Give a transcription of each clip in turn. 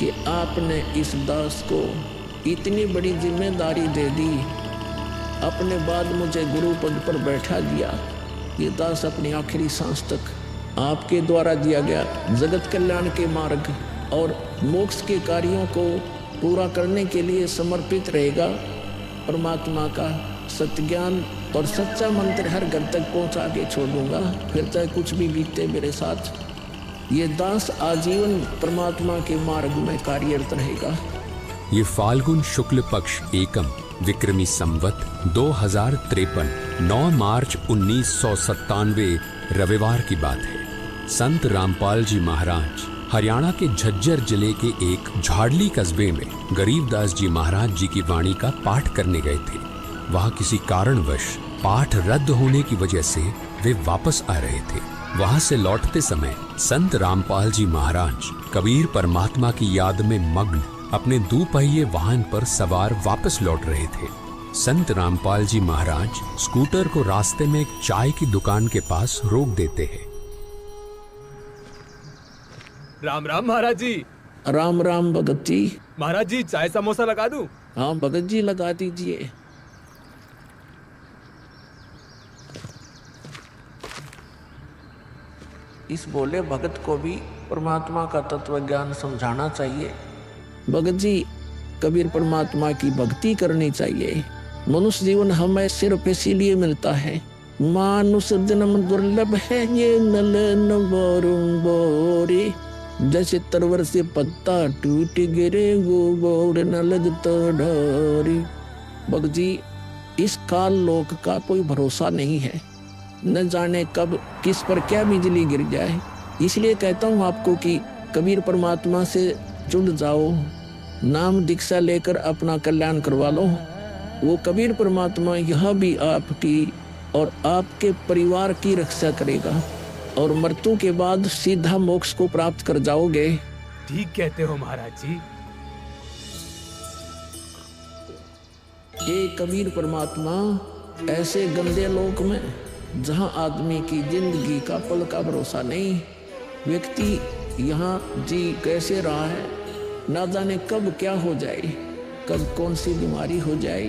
कि आपने इस दास को इतनी बड़ी जिम्मेदारी दे दी, अपने बाद मुझे गुरु पद पर बैठा दिया। ये दास अपनी आखिरी सांस तक आपके द्वारा दिया गया जगत कल्याण के मार्ग और मोक्ष के कार्यों को पूरा करने के लिए समर्पित रहेगा। परमात्मा का सत्य ज्ञान और सच्चा मंत्र हर घर तक पहुंचा के छोड़ दूंगा, फिर चाहे कुछ भी बीते मेरे साथ। ये दास आजीवन परमात्मा के मार्ग में कार्यरत रहेगा। ये फाल्गुन शुक्ल पक्ष एकम विक्रमी संवत 2053 9 मार्च 1997 रविवार की बात है। संत रामपाल जी महाराज हरियाणा के झज्जर जिले के एक झाड़ली कस्बे में गरीबदास जी महाराज जी की वाणी का पाठ करने गए थे। वहां किसी कारणवश पाठ रद्द होने की वजह से वे वापस आ रहे थे। वहां से लौटते समय संत रामपाल जी महाराज कबीर परमात्मा की याद में मग्न अपने दोपहिए वाहन पर सवार वापस लौट रहे थे। संत रामपाल जी महाराज स्कूटर को रास्ते में एक चाय की दुकान के पास रोक देते हैं। राम राम महाराज जी। राम राम भगत जी। महाराज जी चाय समोसा लगा दूं? हाँ भगत जी लगा दीजिए। इस बोले भगत को भी परमात्मा का तत्व ज्ञान समझाना चाहिए। भगत जी, कबीर परमात्मा की भक्ति करनी चाहिए। मनुष्य जीवन हमें सिर्फ इसीलिए मिलता है। मानुष जन्म दुर्लभ है ये नलन बोरे, जैसे तरवर से पत्ता टूट गिरे गोबर न लगता ढारी। भगत जी, इस काल लोक का कोई भरोसा नहीं है, न जाने कब किस पर क्या बिजली गिर जाए। इसलिए कहता हूँ आपको कि कबीर परमात्मा से जुड़ जाओ, नाम दीक्षा लेकर अपना कल्याण करवा लो। वो कबीर परमात्मा यह भी आपकी और आपके परिवार की रक्षा करेगा और मृत्यु के बाद सीधा मोक्ष को प्राप्त कर जाओगे। ठीक कहते हो महाराज जी। ये कबीर परमात्मा ऐसे गंदे लोक में जहां आदमी की जिंदगी का पल का भरोसा नहीं, व्यक्ति यहाँ जी कैसे रहा है, ना जाने कब क्या हो जाए, कब कौन सी बीमारी हो जाए,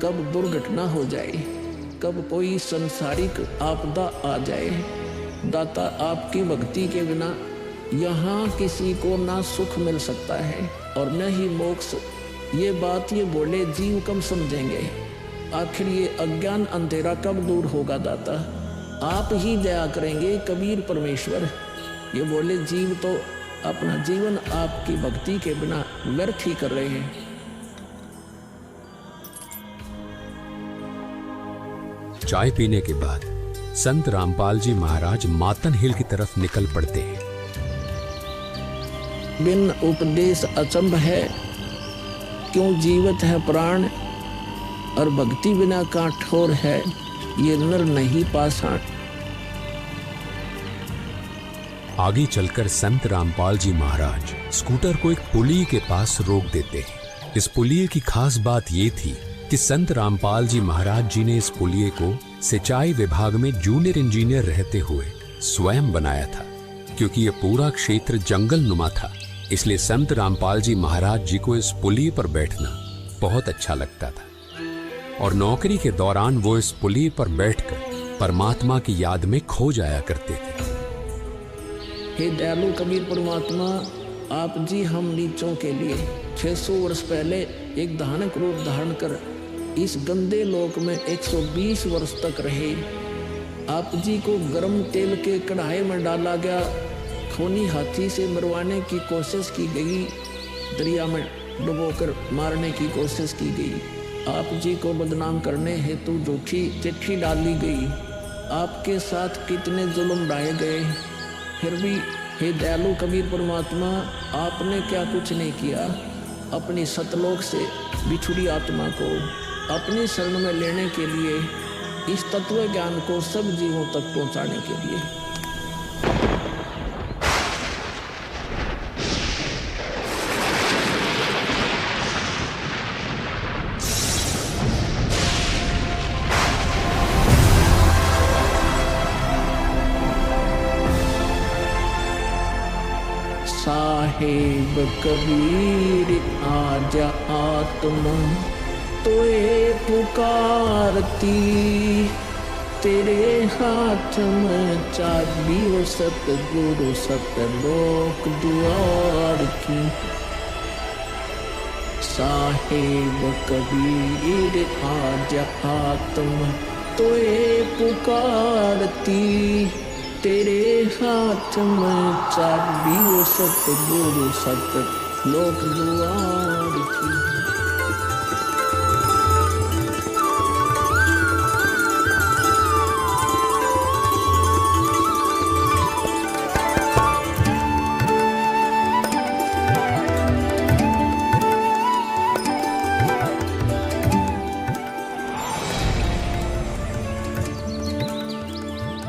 कब दुर्घटना हो जाए, कब कोई संसारिक आपदा आ जाए। दाता, आपकी भक्ति के बिना यहाँ किसी को ना सुख मिल सकता है और न ही मोक्ष। ये बात ये बोले जीव कब समझेंगे? आखिर ये अज्ञान अंधेरा कब दूर होगा? दाता, आप ही दया करेंगे कबीर परमेश्वर। ये बोले जीव तो अपना जीवन आपकी भक्ति के बिना व्यर्थ ही कर रहे हैं। चाय पीने के बाद संत रामपाल जी महाराज मातन हिल की तरफ निकल पड़ते हैं। बिन उपदेश अचंभ है, क्यों जीवित है प्राण, और भक्ति बिना काठोर है, ये नर नहीं पाषाण। आगे चलकर संत रामपाल जी महाराज स्कूटर को एक पुलिये के पास रोक देते हैं। इस पुलिये की खास बात ये थी कि संत रामपाल जी महाराज जी ने इस पुलिये को सिंचाई विभाग में जूनियर इंजीनियर रहते हुए स्वयं बनाया था। क्योंकि ये पूरा क्षेत्र जंगल नुमा था, इसलिए संत रामपाल जी महाराज जी को इस पुलिये पर बैठना बहुत अच्छा लगता था और नौकरी के दौरान वो इस पुलिये पर बैठकर परमात्मा की याद में खो जाया करते थे। हे दयालु कबीर परमात्मा, आप जी हम नीचों के लिए 600 वर्ष पहले एक धानक रूप धारण कर इस गंदे लोक में 120 वर्ष तक रहे। आप जी को गर्म तेल के कढ़ाई में डाला गया, खूनी हाथी से मरवाने की कोशिश की गई, दरिया में डुबोकर मारने की कोशिश की गई। आप जी को बदनाम करने हेतु झूठी चिट्ठी डाली गई। आपके साथ कितने जुल्म ढाए गए, फिर भी हे दयालु कबीर परमात्मा, आपने क्या कुछ नहीं किया। अपनी सतलोक से बिछुड़ी आत्मा को अपनी शरण में लेने के लिए, इस तत्व ज्ञान को सब जीवों तक पहुंचाने के लिए। साहेब कबीर आजा आत्मा तोए पुकारती, तेरे हाथ में चाबी वो सतगुरु सतलोक द्वार की। साहेब कबीर आजा आत्मा तोए पुकारती, तेरे हाथ में चाबी वो सतगुरु सतलोक द्वार की।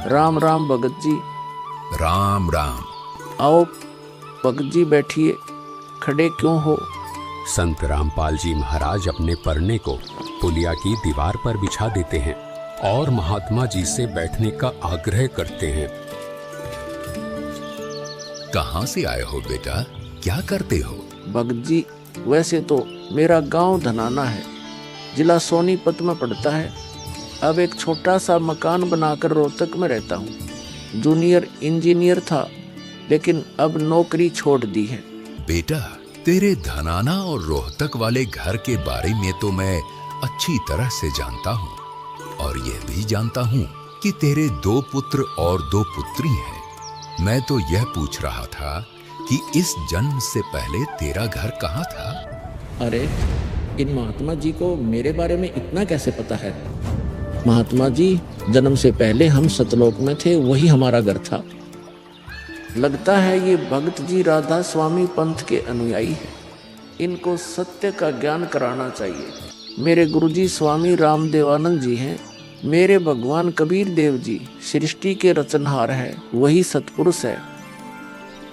राम राम भगत जी। राम राम। आओ भगत जी बैठिए, खड़े क्यों हो? संत रामपाल जी महाराज अपने परने को पुलिया की दीवार पर बिछा देते हैं और महात्मा जी से बैठने का आग्रह करते हैं। कहाँ से आए हो बेटा, क्या करते हो? भगत जी वैसे तो मेरा गांव धनाना है, जिला सोनीपत में पड़ता है। अब एक छोटा सा मकान बनाकर रोहतक में रहता हूँ। जूनियर इंजीनियर था, लेकिन अब नौकरी छोड़ दी है। बेटा, तेरे धनाना और रोहतक वाले घर के बारे में तो मैं अच्छी तरह से जानता हूँ और यह भी जानता हूँ कि तेरे 2 पुत्र और 2 पुत्री हैं। मैं तो यह पूछ रहा था कि इस जन्म से पहले तेरा घर कहाँ था? अरे, इन महात्मा जी को मेरे बारे में इतना कैसे पता है? महात्मा जी, जन्म से पहले हम सतलोक में थे, वही हमारा घर था। लगता है ये भगत जी राधा स्वामी पंथ के अनुयायी हैं। इनको सत्य का ज्ञान कराना चाहिए। मेरे गुरुजी स्वामी रामदेवानंद जी हैं। मेरे भगवान कबीर देव जी सृष्टि के रचनहार है, वही सतपुरुष है।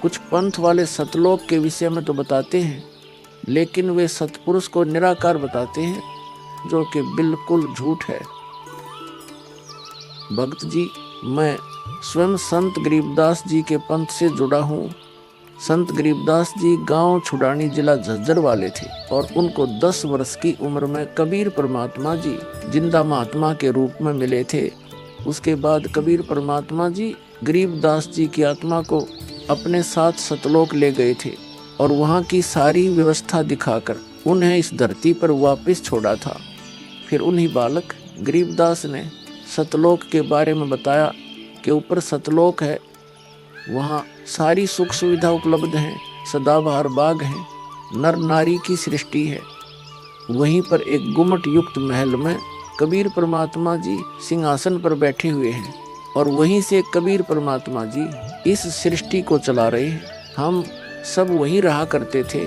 कुछ पंथ वाले सतलोक के विषय में तो बताते हैं, लेकिन वे सतपुरुष को निराकार बताते हैं, जो कि बिल्कुल झूठ है। भक्त जी, मैं स्वयं संत गरीबदास जी के पंथ से जुड़ा हूँ। संत गरीबदास जी गांव छुड़ानी जिला झज्जर वाले थे और उनको 10 वर्ष की उम्र में कबीर परमात्मा जी जिंदा महात्मा के रूप में मिले थे। उसके बाद कबीर परमात्मा जी गरीबदास जी की आत्मा को अपने साथ सतलोक ले गए थे और वहाँ की सारी व्यवस्था दिखाकर उन्हें इस धरती पर वापस छोड़ा था। फिर उन्हीं बालक गरीबदास ने सतलोक के बारे में बताया कि ऊपर सतलोक है, वहाँ सारी सुख सुविधा उपलब्ध हैं, सदाबहार बाग हैं, नर नारी की सृष्टि है। वहीं पर एक गुम्मट युक्त महल में कबीर परमात्मा जी सिंहासन पर बैठे हुए हैं और वहीं से कबीर परमात्मा जी इस सृष्टि को चला रहे हैं। हम सब वहीं रहा करते थे,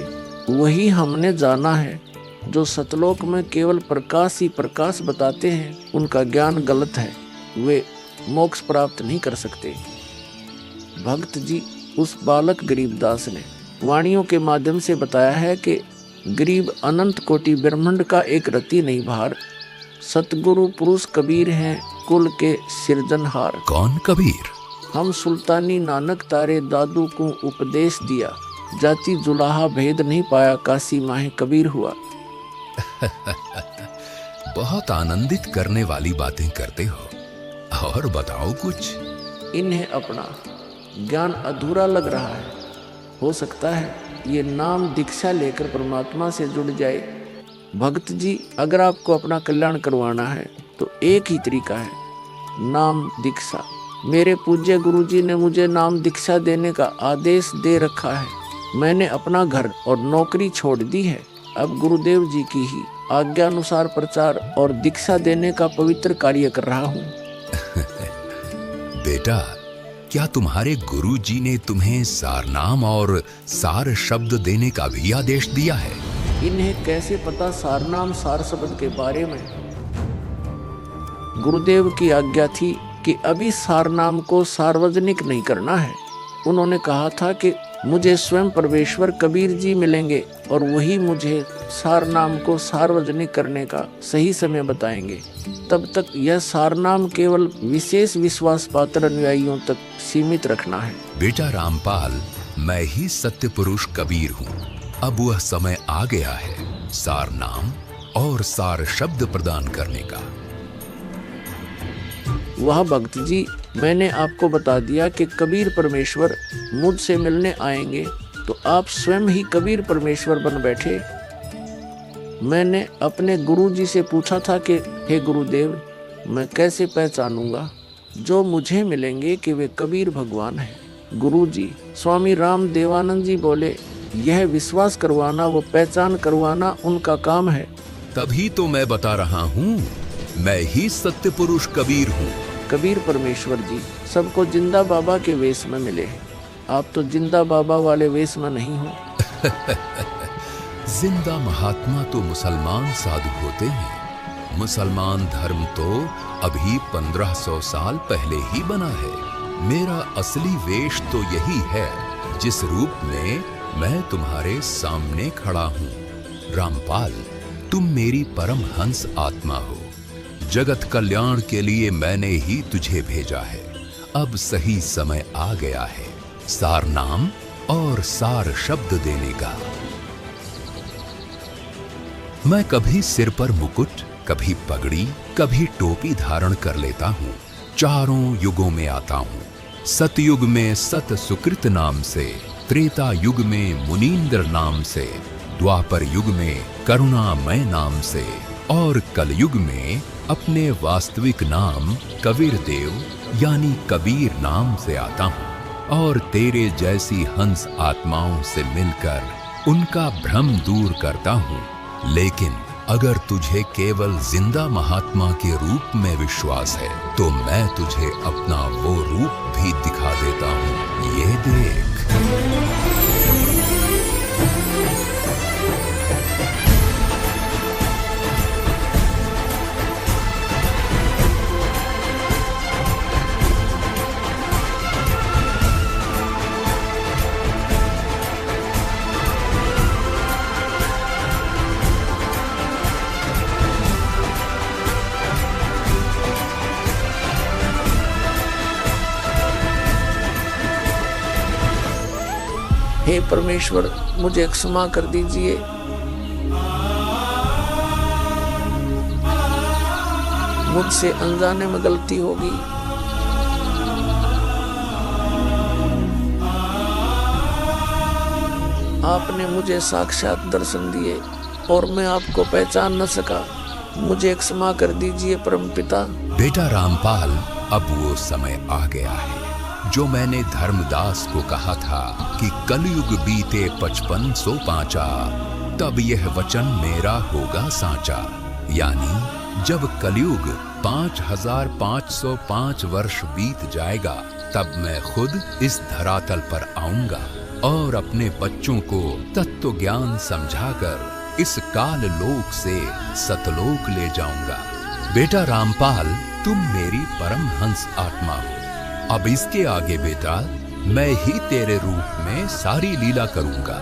वही हमने जाना है। जो सतलोक में केवल प्रकाश ही प्रकाश बताते हैं, उनका ज्ञान गलत है, वे मोक्ष प्राप्त नहीं कर सकते। भक्त जी, उस बालक गरीबदास ने वाणियों के माध्यम से बताया है कि गरीब अनंत कोटि ब्रह्मांड का एक रति नहीं भार, सतगुरु पुरुष कबीर हैं कुल के सिरजनहार। कौन कबीर? हम सुल्तानी नानक तारे दादू को उपदेश दिया, जाति जुलाहा भेद नहीं पाया, काशी माहे कबीर हुआ। बहुत आनंदित करने वाली बातें करते हो, और बताओ कुछ। इन्हें अपना ज्ञान अधूरा लग रहा है। हो सकता है ये नाम दीक्षा लेकर परमात्मा से जुड़ जाए। भक्त जी, अगर आपको अपना कल्याण करवाना है तो एक ही तरीका है, नाम दीक्षा। मेरे पूज्य गुरुजी ने मुझे नाम दीक्षा देने का आदेश दे रखा है। मैंने अपना घर और नौकरी छोड़ दी है। अब गुरुदेव जी की ही आज्ञानुसार प्रचार और दीक्षा देने का पवित्र कार्य कर रहा हूँ। बेटा, क्या तुम्हारे गुरु जी ने तुम्हें सारनाम और सार शब्द देने का भी आदेश दिया है? इन्हें कैसे पता सारनाम सार शब्द के बारे में? गुरुदेव की आज्ञा थी कि अभी सारनाम को सार्वजनिक नहीं करना है। उन्होंने कहा था कि मुझे स्वयं परमेश्वर कबीर जी मिलेंगे और वही मुझे सारनाम को सार्वजनिक करने का सही समय बताएंगे। तब तक यह सारनाम केवल विशेष विश्वास पात्र अनुयायियों तक सीमित रखना है। बेटा रामपाल, मैं ही सत्य पुरुष कबीर हूँ। अब वह समय आ गया है सार नाम और सार शब्द प्रदान करने का। वह भक्त जी, मैंने आपको बता दिया कि कबीर परमेश्वर मुझसे मिलने आएंगे, तो आप स्वयं ही कबीर परमेश्वर बन बैठे। मैंने अपने गुरुजी से पूछा था कि हे गुरुदेव, मैं कैसे पहचानूंगा जो मुझे मिलेंगे कि वे कबीर भगवान हैं। गुरुजी स्वामी राम देवानंद जी बोले, यह विश्वास करवाना व पहचान करवाना उनका काम है। तभी तो मैं बता रहा हूँ, मैं ही सत्य पुरुष कबीर हूँ। कबीर परमेश्वर जी सबको जिंदा बाबा के वेश में मिले, आप तो जिंदा बाबा वाले वेश में नहीं हो। जिंदा महात्मा तो मुसलमान साधु होते हैं। मुसलमान धर्म तो अभी 1500 साल पहले ही बना है। मेरा असली वेश तो यही है जिस रूप में मैं तुम्हारे सामने खड़ा हूँ। रामपाल, तुम मेरी परम हंस आत्मा हो। जगत कल्याण के लिए मैंने ही तुझे भेजा है। अब सही समय आ गया है सार नाम और सार शब्द देने का। मैं कभी सिर पर मुकुट, कभी पगड़ी, कभी टोपी धारण कर लेता हूँ। चारों युगों में आता हूँ। सतयुग में सत सुकृत नाम से, त्रेता युग में मुनींद्र नाम से, द्वापर युग में करुणामय नाम से और कलयुग में अपने वास्तविक नाम कबीर देव यानी कबीर नाम से आता हूँ और तेरे जैसी हंस आत्माओं से मिलकर उनका भ्रम दूर करता हूँ। लेकिन अगर तुझे केवल जिंदा महात्मा के रूप में विश्वास है तो मैं तुझे अपना वो रूप भी दिखा देता हूँ। ये देख। हे परमेश्वर, मुझे क्षमा कर दीजिए। मुझसे अनजाने में गलती होगी। आपने मुझे साक्षात दर्शन दिए और मैं आपको पहचान न सका। मुझे क्षमा कर दीजिए परमपिता। बेटा रामपाल, अब वो समय आ गया है जो मैंने धर्मदास को कहा था कि कलयुग बीते 5500 पांचा, तब यह वचन मेरा होगा साचा। यानी जब कलयुग 5505 वर्ष बीत जाएगा, तब मैं खुद इस धरातल पर आऊंगा और अपने बच्चों को तत्व ज्ञान समझाकर इस काल लोक से सतलोक ले जाऊंगा। बेटा रामपाल, तुम मेरी परम हंस आत्मा हो। अब इसके आगे बेटा मैं ही तेरे रूप में सारी लीला करूंगा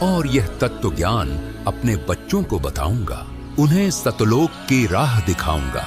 और यह तत्व ज्ञान अपने बच्चों को बताऊंगा। उन्हें सतलोक की राह दिखाऊंगा।